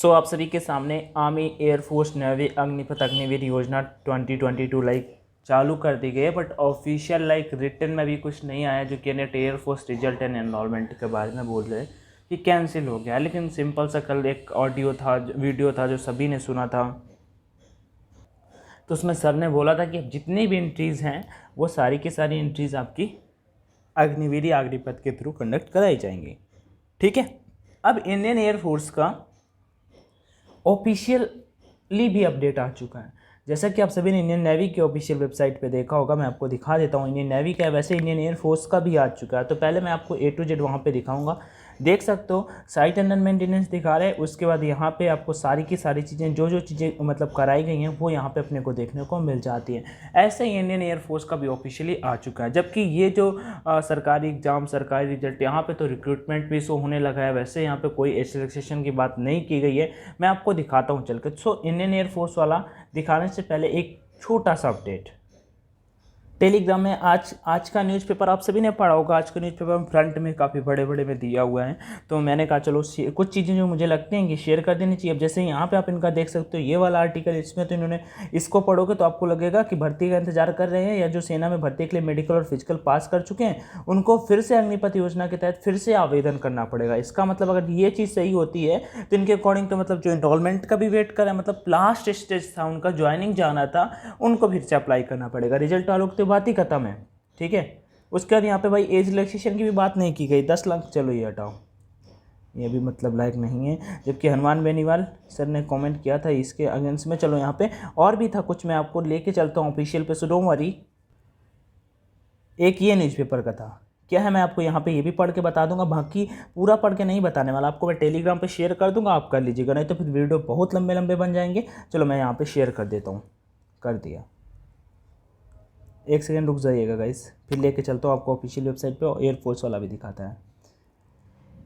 आप सभी के सामने army, air force, navy, Agnipath Agniveer योजना 2022 चालू कर दी गई है। बट ऑफिशियल रिटन में भी कुछ नहीं आया, जो cadet air force result and enrolment के बारे में बोल रहे हैं कि कैंसिल हो गया। लेकिन सिंपल सा कल एक ऑडियो था, वीडियो था जो सभी ने सुना था, तो उसमें सर ने बोला था कि जितनी भी एंट्रीज़ हैं वो सारी की सारी एंट्रीज़ आपकी अग्निवीर अग्निपथ के थ्रू कंडक्ट कराई जाएंगी। ठीक है। अब इंडियन एयरफोर्स का ऑफिशियली भी अपडेट आ चुका है। जैसा कि आप सभी ने इंडियन नेवी के ऑफिशियल वेबसाइट पे देखा होगा, मैं आपको दिखा देता हूँ। इंडियन नेवी का है, वैसे इंडियन एयरफोर्स का भी आ चुका है। तो पहले मैं आपको A to Z वहाँ पे दिखाऊंगा, देख सकते हो। साइट अंडर मेंटेनेंस दिखा रहे हैं। उसके बाद यहाँ पे आपको सारी की सारी चीज़ें जो चीज़ें मतलब कराई गई हैं वो यहाँ पे अपने को देखने को मिल जाती है। ऐसे ही इंडियन एयरफोर्स का भी ऑफिशियली आ चुका है। जबकि ये जो सरकारी एग्जाम, सरकारी रिजल्ट, यहाँ पे तो रिक्रूटमेंट भी शो होने लगा है। वैसे यहाँ पे कोई सिलेक्शन की बात नहीं की गई है। मैं आपको दिखाता हूँ चल के। इंडियन एयरफोर्स वाला दिखाने से पहले एक छोटा सा अपडेट। टेलीग्राम में आज का न्यूज़पेपर आप सभी ने पढ़ा होगा। आज का न्यूज़पेपर फ्रंट में काफ़ी बड़े बड़े में दिया हुआ है। तो मैंने कहा चलो कुछ चीज़ें जो मुझे लगती हैं कि शेयर कर देनी चाहिए। अब जैसे यहाँ पे आप इनका देख सकते हो, ये वाला आर्टिकल, इसमें तो इन्होंने इसको पढ़ोगे तो आपको लगेगा कि भर्ती का इंतजार कर रहे हैं, या जो सेना में भर्ती के लिए मेडिकल और फिजिकल पास कर चुके हैं उनको फिर से अग्निपथ योजना के तहत फिर से आवेदन करना पड़ेगा। इसका मतलब अगर ये चीज़ सही होती है तो इनके अकॉर्डिंग तो मतलब जो एनरोलमेंट का भी वेट करें, मतलब लास्ट स्टेज था उनका, ज्वाइनिंग जाना था, उनको फिर से अप्लाई करना पड़ेगा। रिजल्ट वालों की तो बात ही खत्म है। ठीक है। उसके बाद यहाँ पे भाई एज रिलैक्सेशन की भी बात नहीं की गई। 10 लाख, चलो ये हटाओ, ये भी मतलब लायक नहीं है। जबकि हनुमान बेनीवाल सर ने कमेंट किया था इसके अगेंस्ट में। चलो यहाँ पे और भी था कुछ, मैं आपको लेके चलता हूँ ऑफिशियल पे, सो डोंट वरी। एक ये न्यूज़पेपर का था, क्या है मैं आपको यहाँ पे ये भी पढ़ के बता दूंगा। बाकी पूरा पढ़ के नहीं बताने वाला आपको, मैं टेलीग्राम पे शेयर कर दूंगा, आप कर लीजिएगा, नहीं तो फिर वीडियो बहुत लंबे लंबे बन जाएंगे। चलो मैं यहाँ पे शेयर कर देता हूँ, कर दिया। एक सेकेंड रुक जाइएगा गाइस, फिर लेके चलता हूँ आपको ऑफिशियल वेबसाइट पे। और एयरफोर्स वाला भी दिखाता है।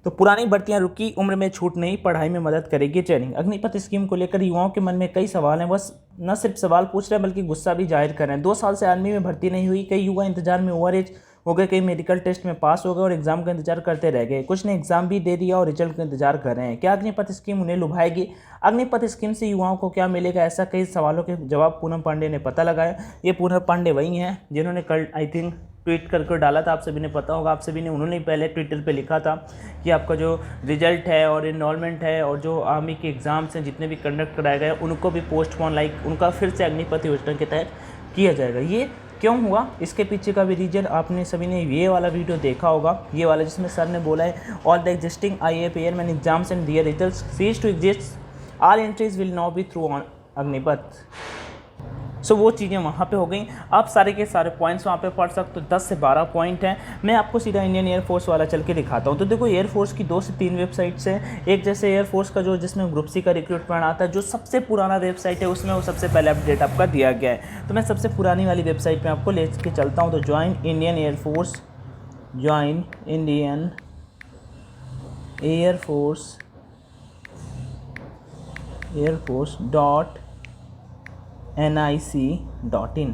तो पुरानी भर्तियां रुकी, उम्र में छूट नहीं, पढ़ाई में मदद करेगी ट्रेनिंग। अग्निपथ स्कीम को लेकर युवाओं के मन में कई सवाल हैं। बस न सिर्फ सवाल पूछ रहे हैं बल्कि गुस्सा भी जाहिर कर रहे हैं। 2 साल से आर्मी में भर्ती नहीं हुई, कई युवा इंतजार में ओवर एज हो गए, कई मेडिकल टेस्ट में पास हो गए और एग्जाम का इंतजार करते रह गए। कुछ ने एग्जाम भी दे दिया और रिजल्ट का इंतजार कर रहे हैं। क्या अग्निपथ स्कीम उन्हें लुभाएगी? अग्निपथ स्कीम से युवाओं को क्या मिलेगा? ऐसा कई सवालों के जवाब पूनम पांडे ने पता लगाया। ये पूनम पांडे वही हैं जिन्होंने कल आई थिंक ट्वीट करके डाला था, आप सभी ने पता होगा। आप सभी ने, उन्होंने पहले ट्विटर पे लिखा था कि आपका जो रिजल्ट है और इनरोलमेंट है और जो आर्मी के एग्ज़ाम्स हैं जितने भी कंडक्ट कराए गए उनको भी पोस्टपोन उनका फिर से अग्निपथ योजना के तहत किया जाएगा। ये क्यों हुआ, इसके पीछे का भी रीजन आपने सभी ने ये वाला वीडियो देखा होगा, ये वाला जिसमें सर ने बोला है all the existing IAF airmen exams and their results cease to exist, all entries will now be through on Agnipath. So वो चीज़ें वहाँ पे हो गई। आप सारे के सारे पॉइंट्स वहाँ पे पढ़ सकते हो। 10 से 12 पॉइंट हैं। मैं आपको सीधा इंडियन एयरफोर्स वाला चल के दिखाता हूँ। तो देखो, एयरफोर्स की 2 से 3 वेबसाइट्स हैं। एक जैसे एयरफोर्स का जो जिसमें ग्रुप सी का रिक्रूटमेंट आता है, जो सबसे पुराना वेबसाइट है उसमें वो सबसे पहले अपडेट आपका दिया गया है। तो मैं सबसे पुरानी वाली वेबसाइट पर आपको ले के चलता हूँ। तो join Indian air force, join Indian air force NIC.in।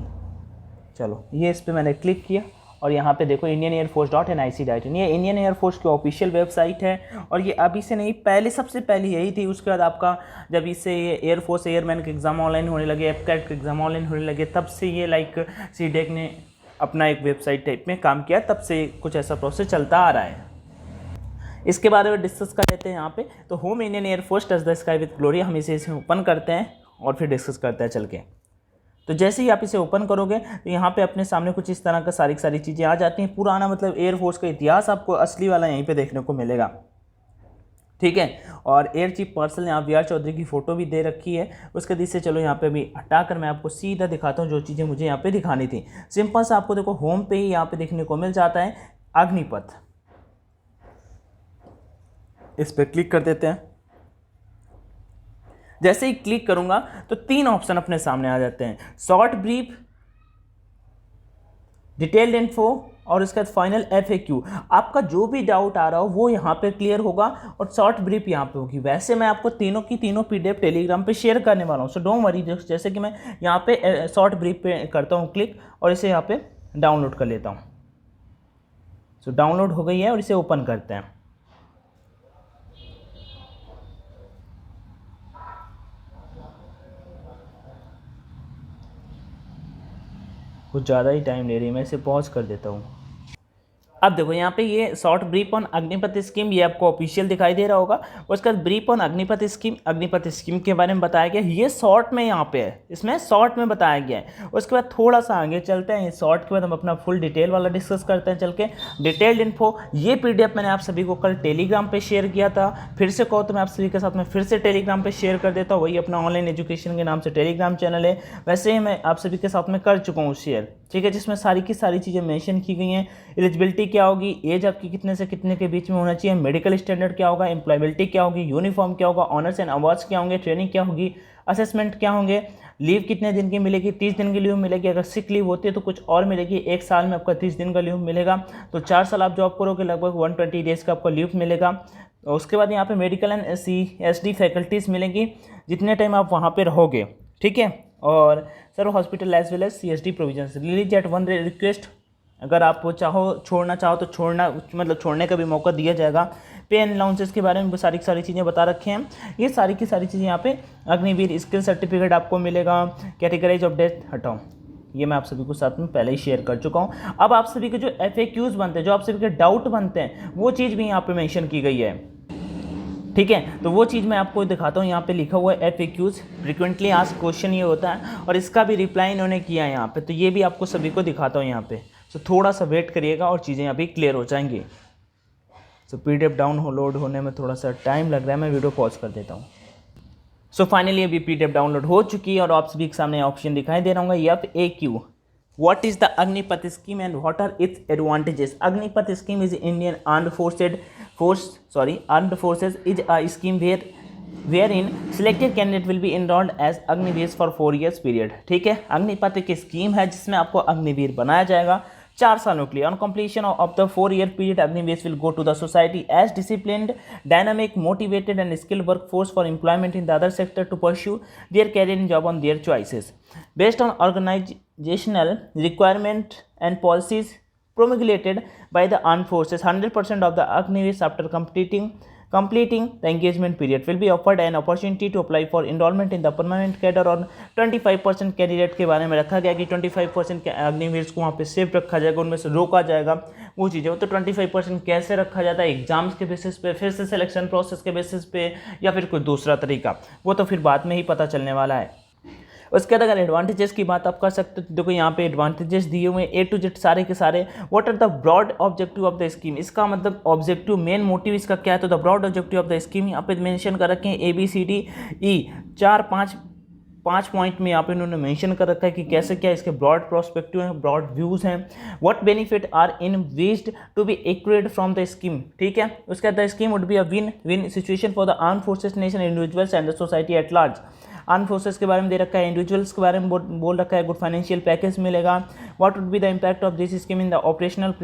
चलो ये इस पर मैंने क्लिक किया और यहाँ पे देखो इंडियन एयरफोर्स.nic.in, ये इंडियन एयरफोर्स की ऑफिशियल वेबसाइट है। और ये अभी से नहीं, पहले सबसे पहले यही थी। उसके बाद आपका जब इससे ये एयरफोर्स एयरमैन के एग्ज़ाम ऑनलाइन होने लगे, एफकैट के एग्ज़ाम ऑनलाइन होने लगे, तब से ये सीडेक ने अपना एक वेबसाइट टाइप में काम किया। तब से कुछ ऐसा प्रोसेस चलता आ रहा है। इसके बारे में डिस्कस कर लेते हैं यहाँ पे। तो home Indian air force touch the sky with glory, हम इसे ओपन करते हैं और फिर डिस्कस करते हैं चल के। तो जैसे ही आप इसे ओपन करोगे तो यहाँ पे अपने सामने कुछ इस तरह का सारी चीज़ें आ जाती हैं। पुराना मतलब एयरफोर्स का इतिहास आपको असली वाला यहीं पे देखने को मिलेगा। ठीक है। और एयर चीफ मार्शल यहाँ VR चौधरी की फ़ोटो भी दे रखी है। उसके दिन से चलो यहाँ पे भी हटाकर मैं आपको सीधा दिखाता हूँ जो चीज़ें मुझे यहाँ पे दिखानी थी। सिंपल सा आपको देखो होम पे ही यहाँ पे देखने को मिल जाता है अग्निपथ। इस पर क्लिक कर देते हैं। जैसे ही क्लिक करूंगा तो 3 ऑप्शन अपने सामने आ जाते हैं, शॉर्ट ब्रीफ, डिटेल्ड इन्फो और उसके बाद फाइनल FAQ। आपका जो भी डाउट आ रहा हो वो यहाँ पे क्लियर होगा और शॉर्ट ब्रीफ यहाँ पे होगी। वैसे मैं आपको तीनों की तीनों PDF टेलीग्राम पे शेयर करने वाला हूँ, सो डोंट वरी। जैसे कि मैं यहाँ पे शॉर्ट ब्रीफ पे करता हूँ क्लिक और इसे यहाँ पे डाउनलोड कर लेता हूँ। सो डाउनलोड हो गई है और इसे ओपन करते हैं। कुछ ज़्यादा ही टाइम ले रही है, मैं इसे पॉज कर देता हूँ। अब देखो यहाँ पे ये short brief on Agnipath scheme, ये आपको ऑफिशियल दिखाई दे रहा होगा। उसके बाद ब्रीफ ऑन अग्निपथ स्कीम के बारे में बताया गया, ये शॉर्ट में यहाँ पे है, इसमें शॉर्ट में बताया गया है। उसके बाद थोड़ा सा आगे चलते हैं, शॉर्ट के बाद हम अपना फुल डिटेल वाला डिस्कस करते हैं। चल के डिटेल्ड इन्फो, ये PDF मैंने आप सभी को कल टेलीग्राम पर शेयर किया था, फिर से कहो तो मैं आप सभी के साथ में फिर से टेलीग्राम पर शेयर कर देता हूँ। वही अपना ऑनलाइन एजुकेशन के नाम से टेलीग्राम चैनल है, वैसे ही मैं आप सभी के साथ में कर चुका हूँ शेयर, ठीक है, जिसमें सारी की सारी चीज़ें मेंशन की गई हैं। एलिजिबिलिटी क्या होगी, एज आपकी कितने से कितने के बीच में होना चाहिए, मेडिकल स्टैंडर्ड क्या होगा, एम्प्लॉयबिलिटी क्या होगी, यूनिफॉर्म क्या होगा, ऑनर्स एंड अवार्ड्स क्या होंगे, ट्रेनिंग क्या होगी, असेसमेंट क्या होंगे, लीव कितने दिन की मिलेगी, 30 दिन की लीव मिलेगी, अगर सिक लीव होती है तो कुछ और मिलेगी, एक साल में आपका 30 दिन का लीव मिलेगा, तो 4 साल आप जॉब करोगे लगभग 120 डेज़ का आपका लीव मिलेगा। उसके बाद यहाँ पे मेडिकल एंड CSD फैकल्टीज़ मिलेंगी जितने टाइम आप वहाँ पे रहोगे, ठीक है। और sir hospital as well as CSD provisions release at one request, अगर आप छोड़ना चाहो तो छोड़ने का भी मौका दिया जाएगा। पे एंड अलाउंसेस के बारे में सारी चीज़ें बता रखे हैं। ये सारी की सारी चीज़ें यहाँ पे अग्निवीर स्किल सर्टिफिकेट आपको मिलेगा। कैटेगराइज ऑफ डेथ हटाओ, ये मैं आप सभी को साथ में पहले ही शेयर कर चुका हूँ। अब आप सभी के जो FAQs बनते हैं, जो आप सभी के डाउट बनते हैं, वो चीज़ भी यहाँ पे मेंशन की गई है, ठीक है। तो वो चीज़ मैं आपको दिखाता हूँ, यहाँ पे लिखा हुआ है FAQs, फ्रिक्वेंटली आस्क्ड क्वेश्चन ये होता है, और इसका भी रिप्लाई इन्होंने किया है यहाँ पे, तो ये भी आपको सभी को दिखाता हूँ यहाँ पे। तो थोड़ा सा वेट करिएगा और चीज़ें अभी क्लियर हो जाएंगी। तो PDF डाउनलोड होने में थोड़ा सा टाइम लग रहा है, मैं वीडियो पॉज कर देता हूँ। सो फाइनली अभी PDF डाउनलोड हो चुकी है और आप सभी के सामने ऑप्शन दिखाई दे रहा होगा FAQ, What is the Agnipath scheme and what are its advantages? Agnipath scheme is Indian armed forces is a scheme wherein selected candidate will be enrolled as Agniveer for 4 years period, ठीक है। अग्निपथ की scheme है जिसमें आपको अग्निवीर बनाया जाएगा 4 सालों के लिए। On completion of the 4-year period Agniveer will go to the society as disciplined, dynamic, motivated and skilled workforce for employment in the other sector to pursue their career in job on their choices based on organizational requirement and policies promulgated by the armed forces. 100% of the Agniveers after completing the engagement period will be offered an opportunity to apply for enrollment in the permanent cadre। और 25% candidate के बारे में रखा गया कि 25% के अग्निवीर्स को वहाँ पे सेफ रखा जाएगा, उनमें से रोका जाएगा वो चीज़ें। तो 25% कैसे रखा जाता है, एग्जाम्स के बेसिस पे, फिर से सिलेक्शन प्रोसेस के बेसिस पे, या फिर कोई दूसरा तरीका, वो तो फिर बाद में ही पता चलने वाला है। उसके बाद अगर एडवांटेजेस की बात आप कर सकते हो, देखो यहाँ पे एडवांटेजेस दिए हुए हैं A to Z सारे के सारे। What are the broad objective of the scheme, इसका मतलब ऑब्जेक्टिव, मेन मोटिव इसका क्या है, तो the broad objective of the scheme यहाँ पे मेंशन कर रखे हैं ABCDE 4-5 पॉइंट में यहाँ पे इन्होंने मेंशन कर रखा है कि कैसे क्या इसके ब्रॉड प्रोस्पेक्टिव हैं, ब्रॉड व्यूज़ हैं। What benefit are envisaged to be acquired from the scheme, ठीक है। उसके बाद the scheme would be a win win situation for the armed forces, nation, individuals and the society at large. Arm forces के बारे में दे रखा है, individuals के बारे में बोल रखा है, गुड फाइनेंशियल पैकेज मिलेगा। What would be the impact of this scheme in the operational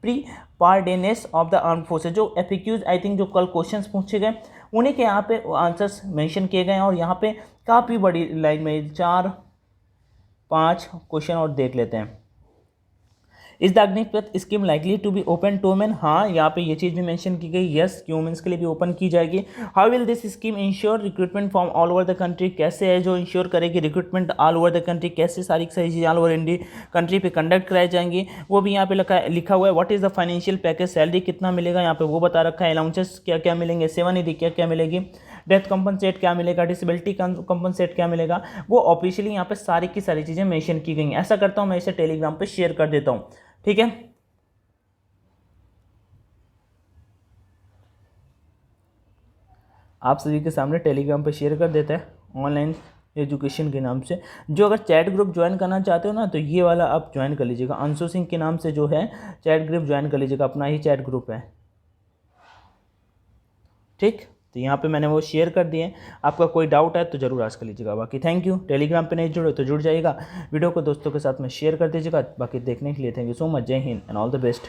preparedness of the arm forces. जो FAQs आई थिंक जो कल क्वेश्चंस पूछे गए उन्हीं के यहाँ पे आंसर्स मेंशन किए गए हैं, और यहाँ पे काफ़ी बड़ी लाइन में 4-5 क्वेश्चन और देख लेते हैं। Is the Agnipath scheme likely to be open to women, हाँ यहाँ पे ये चीज़ भी मेंशन की गई, यस कि वुमेन्स के लिए भी ओपन की जाएगी। How will this scheme ensure recruitment from all over the country, कैसे है जो इंश्योर करेगी recruitment all over the country, कैसे सारी चीज़ें ऑल ओवर इंडिया कंट्री पे कंडक्ट कराई जाएंगी, वो भी यहाँ पे लिखा हुआ है। What is the financial package, salary कितना मिलेगा यहाँ पे वो बता रखा है। अलाउंसेस क्या क्या मिलेंगे, सेवा निधि क्या क्या मिलेगी, डेथ कंपनसेट क्या मिलेगा, डिसेबिलिटी कंपनसेट क्या मिलेगा, वो ऑफिशियली यहाँ पे सारी की सारी चीज़ें मेंशन की गई हैं। ऐसा करता हूँ मैं इसे टेलीग्राम पे शेयर कर देता हूँ, ठीक है। आप सभी के सामने टेलीग्राम पे शेयर कर देता है ऑनलाइन एजुकेशन के नाम से। जो अगर चैट ग्रुप ज्वाइन करना चाहते हो ना, तो ये वाला आप ज्वाइन कर लीजिएगा, अंशु सिंह के नाम से जो है चैट ग्रुप ज्वाइन कर लीजिएगा, अपना ही चैट ग्रुप है, ठीक। तो यहाँ पे मैंने वो शेयर कर दिए, आपका कोई डाउट है तो ज़रूर आस्क कर लीजिएगा। बाकी थैंक यू, टेलीग्राम पे नहीं जुड़े तो जुड़ जाइएगा, वीडियो को दोस्तों के साथ में शेयर कर दीजिएगा। बाकी देखने के लिए थैंक यू सो मच, जय Hind and all the best.